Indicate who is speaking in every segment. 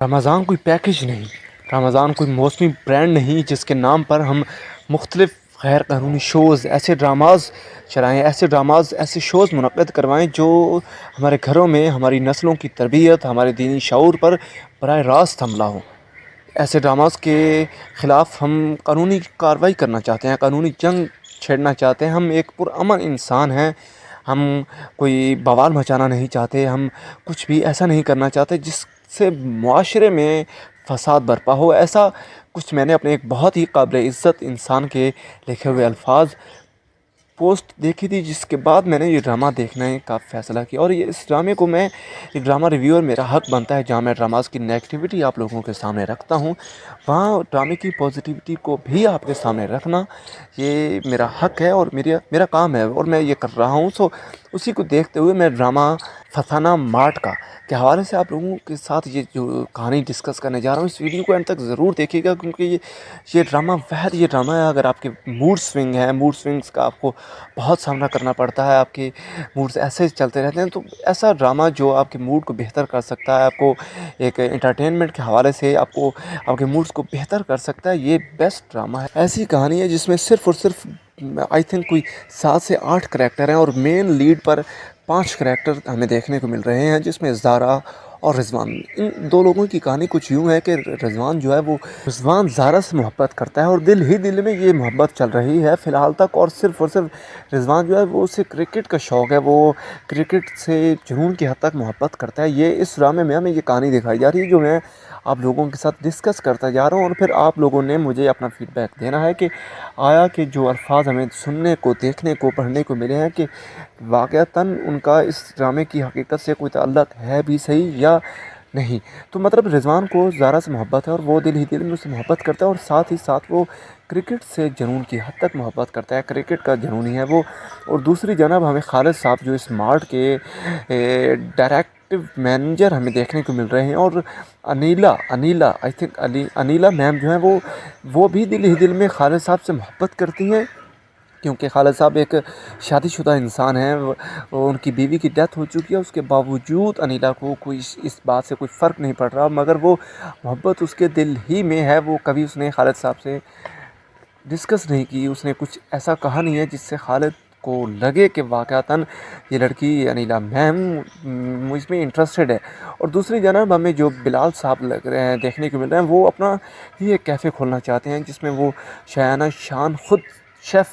Speaker 1: रमज़ान कोई पैकेज नहीं, रमज़ान कोई मौसमी ब्रांड नहीं जिसके नाम पर हम मुख्तलिफ़ गैर कानूनी शोज़, ऐसे ड्रामाज़ चलाएँ, ऐसे ड्रामाज़, ऐसे शोज़ मुनक़्क़िद करवाएँ जो हमारे घरों में हमारी नस्लों की तरबियत, हमारे दीनी शऊर पर बराह रास्त हमला हो। ऐसे ड्रामाज़ के ख़िलाफ़ हम कानूनी कार्रवाई करना चाहते हैं, कानूनी जंग छेड़ना चाहते हैं। हम एक पुरअमन इंसान हैं, हम कोई बवाल मचाना नहीं चाहते, हम कुछ भी ऐसा नहीं करना चाहते जिससे मुआशरे में फ़साद बर्पा हो। ऐसा कुछ मैंने अपने एक बहुत ही काबिल इज़्ज़त इंसान के लिखे हुए अल्फाज पोस्ट देखी थी, जिसके बाद मैंने ये ड्रामा देखने का फ़ैसला किया। और ये इस ड्रामे को मैं एक ड्रामा रिव्यूअर मेरा हक़ बनता है, जहाँ मैं ड्रामास की नेगेटिविटी आप लोगों के सामने रखता हूँ, वहाँ ड्रामे की पॉजिटिविटी को भी आपके सामने रखना ये मेरा हक़ है और मेरा काम है और मैं ये कर रहा हूँ। सो उसी को देखते हुए मैं ड्रामा फसाना मार्ट का के हवाले से आप लोगों के साथ ये जो कहानी डिस्कस करने जा रहा हूँ, इस वीडियो को एंड तक ज़रूर देखिएगा, क्योंकि ये ड्रामा ये ड्रामा है। अगर आपके मूड स्विंग है, मूड स्विंग्स का आपको बहुत सामना करना पड़ता है, आपके मूड्स ऐसे चलते रहते हैं, तो ऐसा ड्रामा जो आपके मूड को बेहतर कर सकता है, आपको एक एंटरटेनमेंट के हवाले से आपको आपके मूड्स को बेहतर कर सकता है, ये बेस्ट ड्रामा है। ऐसी कहानी है जिसमें सिर्फ़ और सिर्फ आई थिंक कोई 7 से 8 करैक्टर हैं और मेन लीड पर 5 करैक्टर हमें देखने को मिल रहे हैं, जिसमें ज़ारा और रिज़वान। इन 2 लोगों की कहानी कुछ यूँ है कि रिज़वान जो है वो रिज़वान ज़ारा से मोहब्बत करता है और दिल ही दिल में ये मोहब्बत चल रही है फ़िलहाल तक। और सिर्फ़ रिज़वान जो है वो उसे क्रिकेट का शौक़ है, वो क्रिकेट से जुनून की हद तक मोहब्बत करता है। ये इस ड्रामे में हमें ये कहानी दिखाई जा रही है, जो मैं आप लोगों के साथ डिस्कस करता जा रहा हूँ। और फिर आप लोगों ने मुझे अपना फ़ीडबैक देना है कि आया कि जो अल्फाज हमें सुनने को, देखने को, पढ़ने को मिले हैं कि वाक़अतन उनका इस ड्रामे की हकीकत से कोई ताल्लुक़ है भी सही या नहीं। तो मतलब रिज़वान को ज़ारा से मोहब्बत है और वो दिल ही दिल में उससे मोहब्बत करता है और साथ ही साथ वो क्रिकेट से जुनून की हद तक मोहब्बत करता है, क्रिकेट का जुनूनी है वो। और दूसरी जानब हमें खालिद साहब जो स्मार्ट के डायरेक्टिव मैनेजर हमें देखने को मिल रहे हैं। और Anila I think Anila ma'am जो हैं वो भी दिल ही दिल में खालिद साहब से मोहब्बत करती हैं, क्योंकि खालिद साहब एक शादीशुदा इंसान हैं। उनकी बीवी की डेथ हो चुकी है, उसके बावजूद अनीला को कोई इस बात से कोई फ़र्क नहीं पड़ रहा, मगर वो मोहब्बत उसके दिल ही में है। वो कभी उसने खालिद साहब से डिस्कस नहीं की, उसने कुछ ऐसा कहा नहीं है जिससे खालिद को लगे कि वाक़अतन ये लड़की अनीला मैम मुझ में इंटरेस्टेड है। और दूसरी जानब हमें जो बिलाल साहब लग रहे हैं, देखने को मिल रहे हैं, वो अपना ही एक कैफ़े खोलना चाहते हैं, जिसमें वो शायाना शान ख़ुद शेफ़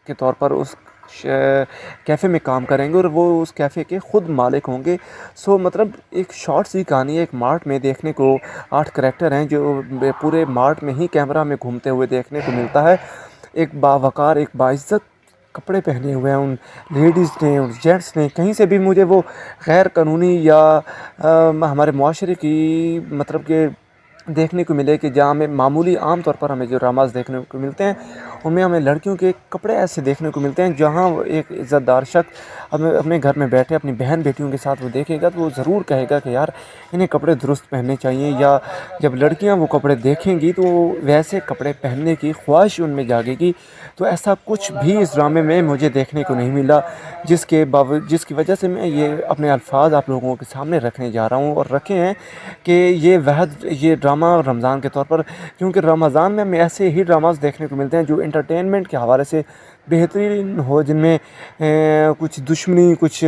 Speaker 1: के तौर पर उस कैफ़े में काम करेंगे और वो उस कैफ़े के ख़ुद मालिक होंगे। सो मतलब एक शॉर्ट सी कहानी है। एक मार्ट में देखने को 8 करैक्टर हैं, जो पूरे मार्ट में ही कैमरा में घूमते हुए देखने को मिलता है। एक बावक़ार, एक बाइज़्ज़त कपड़े पहने हुए हैं उन लेडीज़ ने, उन जेंट्स ने। कहीं से भी मुझे वो गैर कानूनी या हमारे मुआशरे की मतलब के देखने को मिले कि जहाँ हमें मामूली आम तौर पर हमें जो ड्रामास देखने को मिलते हैं, उनमें हमें लड़कियों के कपड़े ऐसे देखने को मिलते हैं, जहाँ वो एक इज़्ज़तदार शख्स अपने घर में बैठे अपनी बहन बेटियों के साथ वो देखेगा तो वो ज़रूर कहेगा कि यार इन्हें कपड़े दुरुस्त पहनने चाहिए। या जब लड़कियाँ वो कपड़े देखेंगी तो वैसे कपड़े पहनने की ख्वाहिश उनमें जागेगी। तो ऐसा कुछ भी इस ड्रामे में मुझे देखने को नहीं मिला, जिसकी वजह से मैं ये अपने अल्फाज आप लोगों के सामने रखने जा रहा हूँ और रखे हैं कि ये ड्रामा रमज़ान के तौर पर, क्योंकि रमज़ान में हमें ऐसे ही ड्रामास देखने को मिलते हैं जो एंटरटेनमेंट के हवाले से बेहतरीन हो, जिनमें कुछ दुश्मनी, कुछ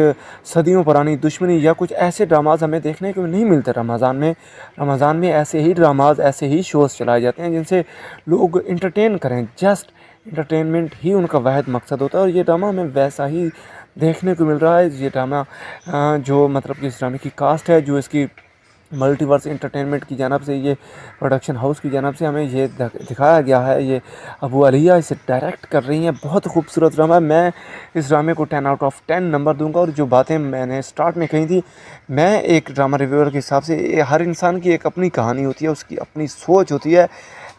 Speaker 1: सदियों पुरानी दुश्मनी या कुछ ऐसे ड्रामास हमें देखने को नहीं मिलते रमज़ान में ऐसे ही ड्रामास, ऐसे ही शोज़ चलाए जाते हैं जिनसे लोग एंटरटेन करें। जस्ट एंटरटेनमेंट ही उनका वाहिद मकसद होता है और ये ड्रामा हमें वैसा ही देखने को मिल रहा है। ये ड्रामा जो मतलब कि इस ड्रामे की कास्ट है, जो इसकी मल्टीवर्स एंटरटेनमेंट की जानब से, ये प्रोडक्शन हाउस की जानब से हमें ये दिखाया गया है। ये अबू अलिया इसे डायरेक्ट कर रही हैं। बहुत खूबसूरत ड्रामा है। मैं इस ड्रामे को 10 आउट ऑफ 10 नंबर दूंगा। और जो बातें मैंने स्टार्ट में कही थी, मैं एक ड्रामा रिव्यूअर के हिसाब से हर इंसान की एक अपनी कहानी होती है, उसकी अपनी सोच होती है।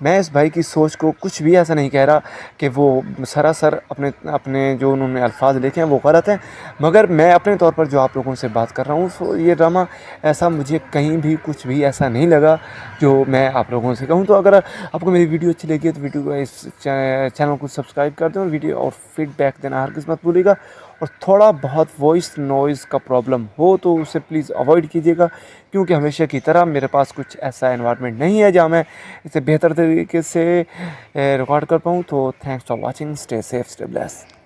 Speaker 1: मैं इस भाई की सोच को कुछ भी ऐसा नहीं कह रहा कि वो सरासर अपने जो उन्होंने अल्फाज लिखे हैं वो गलत हैं, मगर मैं अपने तौर पर जो आप लोगों से बात कर रहा हूँ, सो ये ड्रामा ऐसा मुझे कहीं भी कुछ भी ऐसा नहीं लगा जो मैं आप लोगों से कहूँ। तो अगर आपको मेरी वीडियो अच्छी लगी तो वीडियो को, इस चैनल को सब्सक्राइब कर दें और वीडियो और फीडबैक देना हरगिज़ मत भूलिएगा। और थोड़ा बहुत वॉइस नॉइज़ का प्रॉब्लम हो तो उसे प्लीज़ अवॉइड कीजिएगा, क्योंकि हमेशा की तरह मेरे पास कुछ ऐसा एनवायरनमेंट नहीं है जहाँ मैं इसे बेहतर तरीके से रिकॉर्ड कर पाऊँ। तो thanks for watching, stay safe, stay blessed.